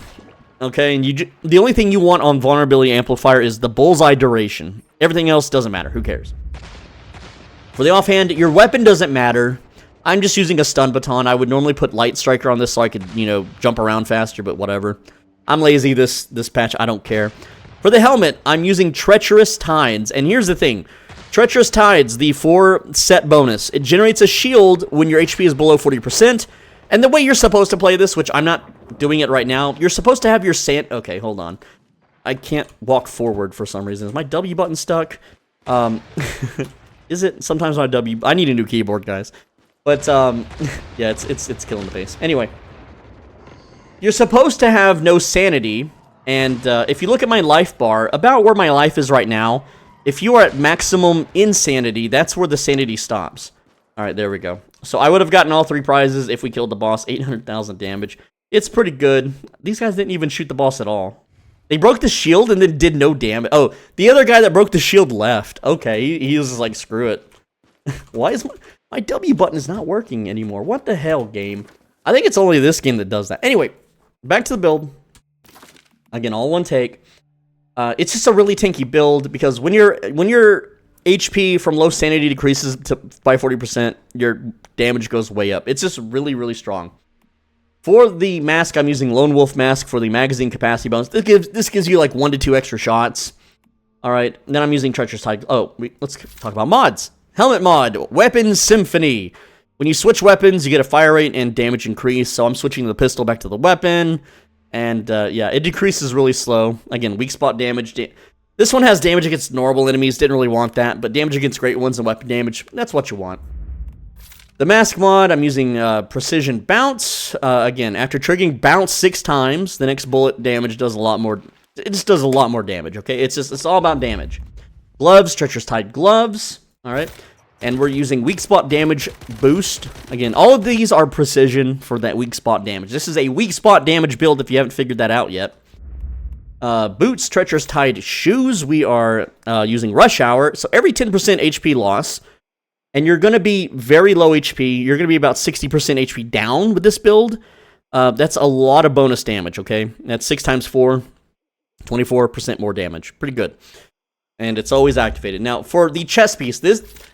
Okay, and the only thing you want on vulnerability amplifier is the bullseye duration. Everything else doesn't matter. Who cares? For the offhand, your weapon doesn't matter. I'm just using a stun baton. I would normally put light striker on this so I could, you know, jump around faster, but whatever. I'm lazy this patch. I don't care. For the helmet, I'm using treacherous tides. And here's the thing. Treacherous tides, the 4 set bonus. It generates a shield when your HP is below 40%. And the way you're supposed to play this, which I'm not doing it right now, you're supposed to have your sand... Okay, hold on. I can't walk forward for some reason. Is my W button stuck? Is it? Sometimes my W... I need a new keyboard, guys. But, yeah, it's killing the pace. Anyway. You're supposed to have no sanity. And, if you look at my life bar, about where my life is right now, if you are at maximum insanity, that's where the sanity stops. Alright, there we go. So I would have gotten all 3 prizes if we killed the boss. 800,000 damage. It's pretty good. These guys didn't even shoot the boss at all. They broke the shield and then did no damage. Oh, the other guy that broke the shield left. Okay, he was just like, screw it. Why is my W button is not working anymore? What the hell, game? I think it's only this game that does that. Anyway, back to the build. Again, all one take. It's just a really tanky build because when your HP from low sanity decreases by 40%, your damage goes way up. It's just really, really strong. For the mask, I'm using Lone Wolf Mask for the magazine capacity bonus. This gives you like 1 to 2 extra shots. Alright, then I'm using Treacherous Tide. Oh, let's talk about mods. Helmet mod, Weapon Symphony. When you switch weapons, you get a fire rate and damage increase. So I'm switching the pistol back to the weapon. And yeah, it decreases really slow. Again, weak spot damage. This one has damage against normal enemies. Didn't really want that. But damage against great ones and weapon damage, that's what you want. The mask mod, I'm using Precision Bounce. Again, after triggering Bounce 6 times, the next bullet damage does a lot more. It just does a lot more damage, okay? It's all about damage. Gloves, Treacherous Tide gloves. Alright. And we're using weak spot damage boost. Again, all of these are precision for that weak spot damage. This is a weak spot damage build if you haven't figured that out yet. Boots, Treacherous Tide shoes. We are using Rush Hour. So every 10% HP loss, and you're going to be very low HP. You're going to be about 60% HP down with this build. That's a lot of bonus damage, okay? That's 6 times 4, 24% more damage. Pretty good. And it's always activated. Now, for the chest piece,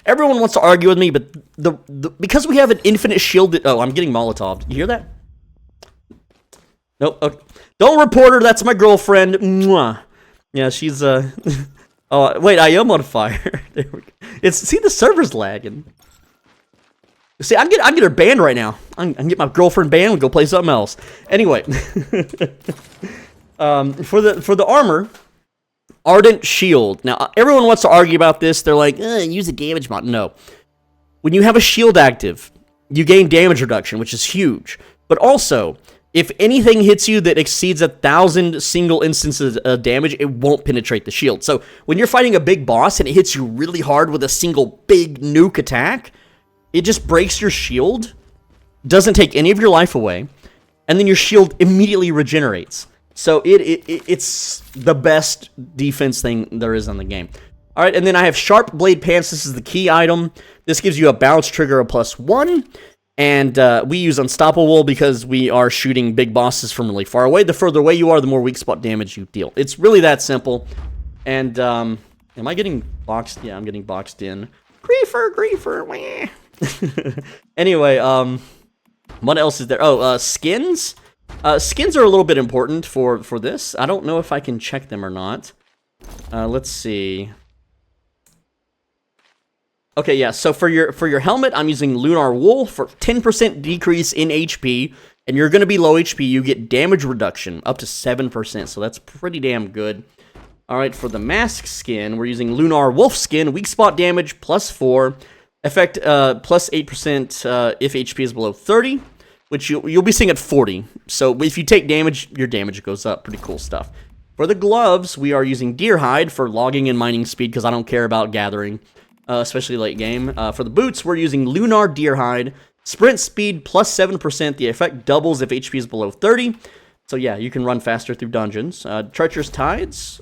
everyone wants to argue with me, but because we have an infinite shield... Oh, I'm getting Molotov. You hear that? Nope. Okay. Don't report her. That's my girlfriend. Mwah. Yeah, she's... Oh, wait, I am on fire. There we go. See, the server's lagging. See, I'm getting her banned right now. I'm get my girlfriend banned and go play something else. Anyway. For the armor... Ardent Shield. Now, everyone wants to argue about this. They're like, use a damage mod. No. When you have a shield active, you gain damage reduction, which is huge. But also, if anything hits you that exceeds 1,000 single instances of damage, it won't penetrate the shield. So, when you're fighting a big boss and it hits you really hard with a single big nuke attack, it just breaks your shield, doesn't take any of your life away, and then your shield immediately regenerates. So it's the best defense thing there is on the game. All right, and then I have Sharp Blade Pants. This is the key item. This gives you a bounce trigger of +1. And we use Unstoppable because we are shooting big bosses from really far away. The further away you are, the more weak spot damage you deal. It's really that simple. And Am I getting boxed? Yeah, I'm getting boxed in. Griefer, wah. Anyway, what else is there? Oh, skins. Skins are a little bit important for this. I don't know if I can check them or not. Let's see. Okay, yeah. So for your helmet, I'm using Lunar Wool for 10% decrease in HP, and you're gonna be low HP. You get damage reduction up to 7%, so that's pretty damn good. All right, for the mask skin, we're using Lunar Wolf skin, weak spot damage +4, effect plus 8% if HP is below 30, which you'll be seeing at 40. So if you take damage, your damage goes up. Pretty cool stuff. For the gloves, we are using Deer Hide for logging and mining speed because I don't care about gathering, especially late game. For the boots, we're using Lunar Deer Hide, sprint speed plus 7%. The effect doubles if HP is below 30. So yeah, you can run faster through dungeons. Treacherous Tides.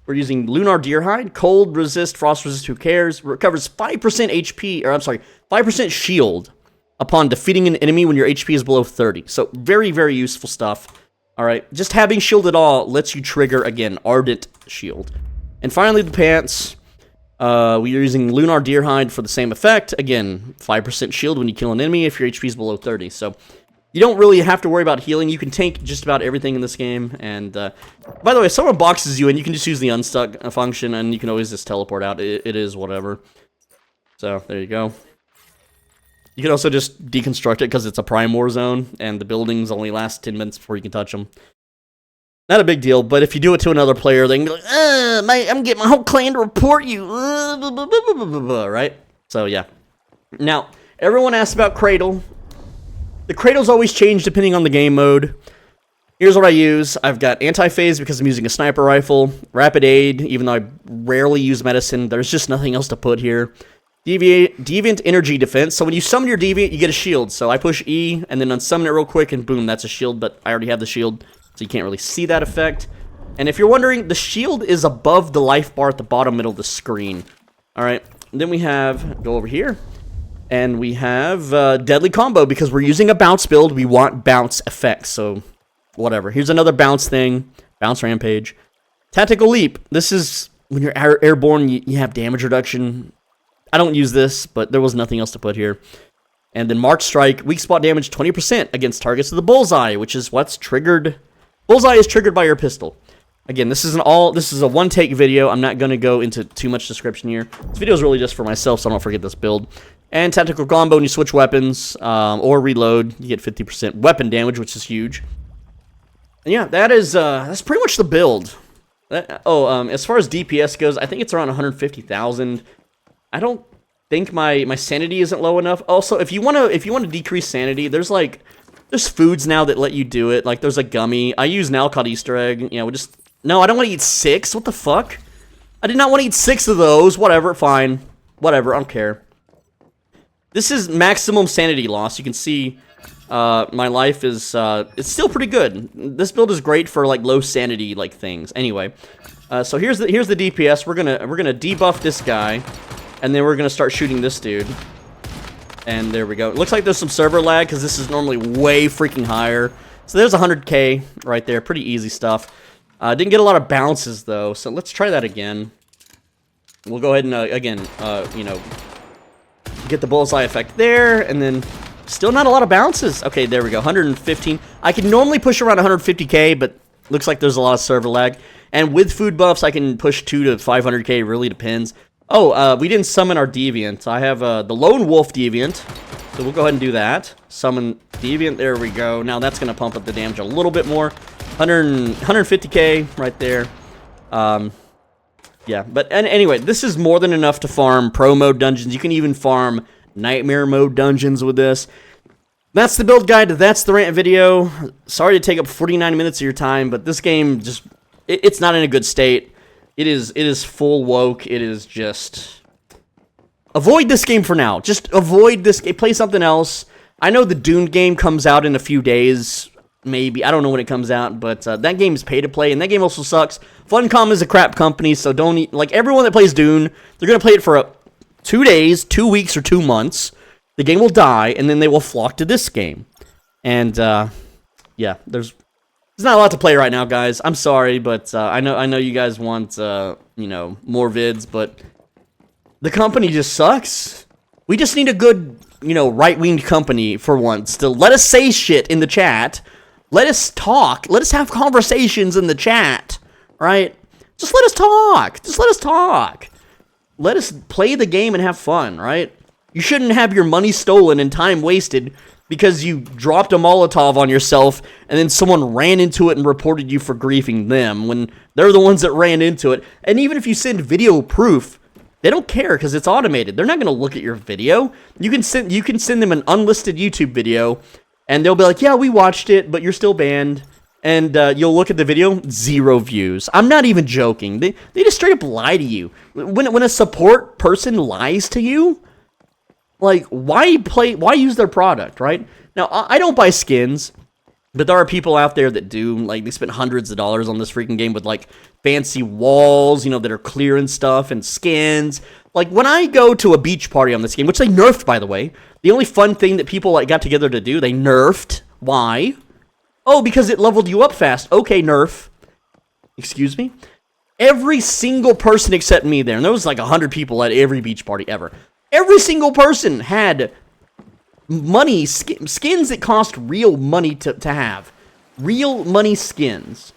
We're using Lunar Deer Hide, cold resist, frost resist, who cares? Recovers 5% HP, or I'm sorry, 5% shield upon defeating an enemy when your HP is below 30. So very, very useful stuff. All right, just having shield at all lets you trigger, again, Ardent Shield. And finally, the pants. We are using Lunar Deer Hide for the same effect. Again, 5% shield when you kill an enemy if your HP is below 30. So you don't really have to worry about healing. You can tank just about everything in this game. And, by the way, if someone boxes you in, you can just use the unstuck function, and you can always just teleport out. It is whatever. So, there you go. You can also just deconstruct it because it's a Prime War zone, and the buildings only last 10 minutes before you can touch them. Not a big deal, but if you do it to another player, they can be like, I'm getting my whole clan to report you, right? So, yeah. Now, everyone asks about Cradle. The Cradles always change depending on the game mode. Here's what I use. I've got Anti-Phase because I'm using a sniper rifle. Rapid Aid, even though I rarely use medicine. There's just nothing else to put here. Deviant Energy Defense. So when you summon your Deviant, you get a shield. So I push E, and then unsummon it real quick, and boom, that's a shield. But I already have the shield, so you can't really see that effect. And if you're wondering, the shield is above the life bar at the bottom middle of the screen. All right. And then we have, go over here. And we have Deadly Combo, because we're using a bounce build. We want bounce effects, so whatever. Here's another bounce thing. Bounce Rampage. Tactical Leap. This is when you're airborne, you have damage reduction. I don't use this, but there was nothing else to put here. And then March Strike. Weak spot damage 20% against targets of the bullseye, which is what's triggered. Bullseye is triggered by your pistol. Again, this is a one-take video. I'm not going to go into too much description here. This video is really just for myself, so I don't forget this build. And Tactical Combo, when you switch weapons or reload, you get 50% weapon damage, which is huge. And yeah, that's pretty much the build. As far as DPS goes, I think it's around 150,000. I don't think my sanity isn't low enough. Also, if you want to decrease sanity, there's foods now that let you do it. Like there's a gummy. I use now called Easter egg. You know, no, I don't want to eat 6. What the fuck? I did not want to eat 6 of those. Whatever, fine. Whatever, I don't care. This is maximum sanity loss. You can see my life is it's still pretty good. This build is great for like low sanity like things. Anyway, so here's the DPS. We're gonna debuff this guy, and then we're gonna start shooting this dude. And there we go. It looks like there's some server lag because this is normally way freaking higher. So there's 100k right there. Pretty easy stuff. Didn't get a lot of bounces though, so let's try that again. We'll go ahead and again, get the bullseye effect there, and then still not a lot of bounces. Okay, there we go, 115. I can normally push around 150k, but looks like there's a lot of server lag. And with food buffs, I can push 2 to 500k, really depends. Oh, we didn't summon our Deviant. I have the Lone Wolf Deviant, so we'll go ahead and do that. Summon Deviant, there we go. Now that's going to pump up the damage a little bit more. 150k right there. Yeah, but anyway, this is more than enough to farm pro mode dungeons. You can even farm nightmare mode dungeons with this. That's the build guide. That's the rant video. Sorry to take up 49 minutes of your time, but this game just, it's not in a good state. It is full woke. It is just, avoid this game for now. Just avoid this game. Play something else. I know the Dune game comes out in a few days. Maybe. I don't know when it comes out, but that game is pay to play, and that game also sucks. Funcom is a crap company, so don't... Like, everyone that plays Dune, they're going to play it for 2 days, 2 weeks, or 2 months. The game will die, and then they will flock to this game. And, yeah, there's There's not a lot to play right now, guys. I'm sorry, but I know you guys want you know, more vids, but the company just sucks. We just need a good, you know, right-winged company for once to let us say shit in the chat. Let us talk. Let us have conversations in the chat, right? Just let us talk. Just let us talk. Let us play the game and have fun, right? You shouldn't have your money stolen and time wasted because you dropped a Molotov on yourself and then someone ran into it and reported you for griefing them when they're the ones that ran into it. And even if you send video proof, they don't care because it's automated. They're not going to look at your video. You can send them an unlisted YouTube video and they'll be like, yeah, we watched it, but you're still banned. And you'll look at the video, 0 views. I'm not even joking. They just straight up lie to you. When a support person lies to you, like, why use their product, right? Now, I don't buy skins, but there are people out there that do. Like, they spend hundreds of dollars on this freaking game with, like, fancy walls, you know, that are clear and stuff, and skins. Like, when I go to a beach party on this game, which they nerfed, by the way, the only fun thing that people, like, got together to do, they nerfed. Why? Oh, because it leveled you up fast. Okay, nerf. Excuse me? Every single person except me there, and there was, like, 100 people at every beach party ever. Every single person had money, skins that cost real money to have. Real money skins.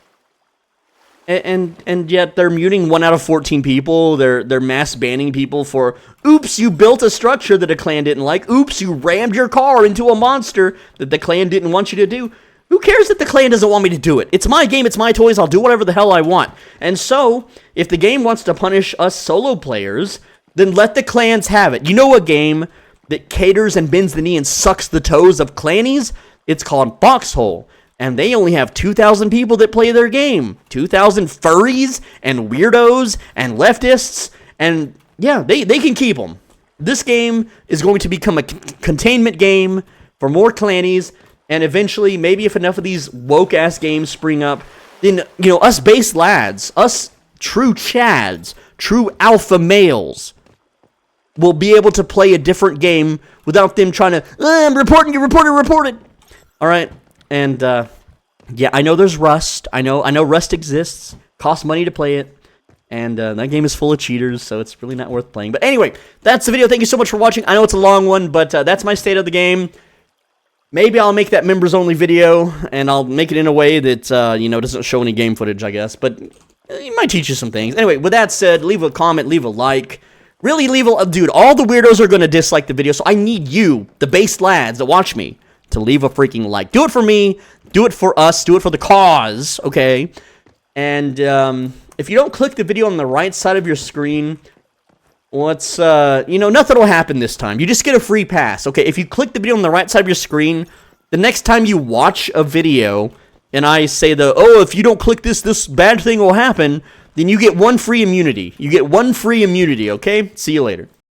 And yet they're muting 1 out of 14 people. They're mass banning people for, oops, you built a structure that a clan didn't like. Oops, you rammed your car into a monster that the clan didn't want you to do. Who cares that the clan doesn't want me to do it? It's my game, it's my toys, I'll do whatever the hell I want. And so, if the game wants to punish us solo players, then let the clans have it. You know a game that caters and bends the knee and sucks the toes of clannies? It's called Foxhole. And they only have 2,000 people that play their game. 2,000 furries and weirdos and leftists. And yeah, they can keep them. This game is going to become a containment game for more clannies. And eventually, maybe if enough of these woke-ass games spring up, then, you know, us base lads, us true chads, true alpha males, will be able to play a different game without them trying to, I'm reporting you, report it. All right, and yeah, I know there's Rust. I know Rust exists. Costs money to play it, and that game is full of cheaters, so it's really not worth playing. But anyway, that's the video. Thank you so much for watching. I know it's a long one, but that's my state of the game. Maybe I'll make that members-only video, and I'll make it in a way that, you know, doesn't show any game footage, I guess. But it might teach you some things. Anyway, with that said, leave a comment, leave a like. Really leave a... Dude, all the weirdos are going to dislike the video, so I need you, the base lads that watch me, to leave a freaking like. Do it for me. Do it for us. Do it for the cause, okay? And if you don't click the video on the right side of your screen... What's, you know, nothing will happen this time. You just get a free pass, okay? If you click the video on the right side of your screen, the next time you watch a video, and I say if you don't click this bad thing will happen, then you get 1 free immunity. You get 1 free immunity, okay? See you later.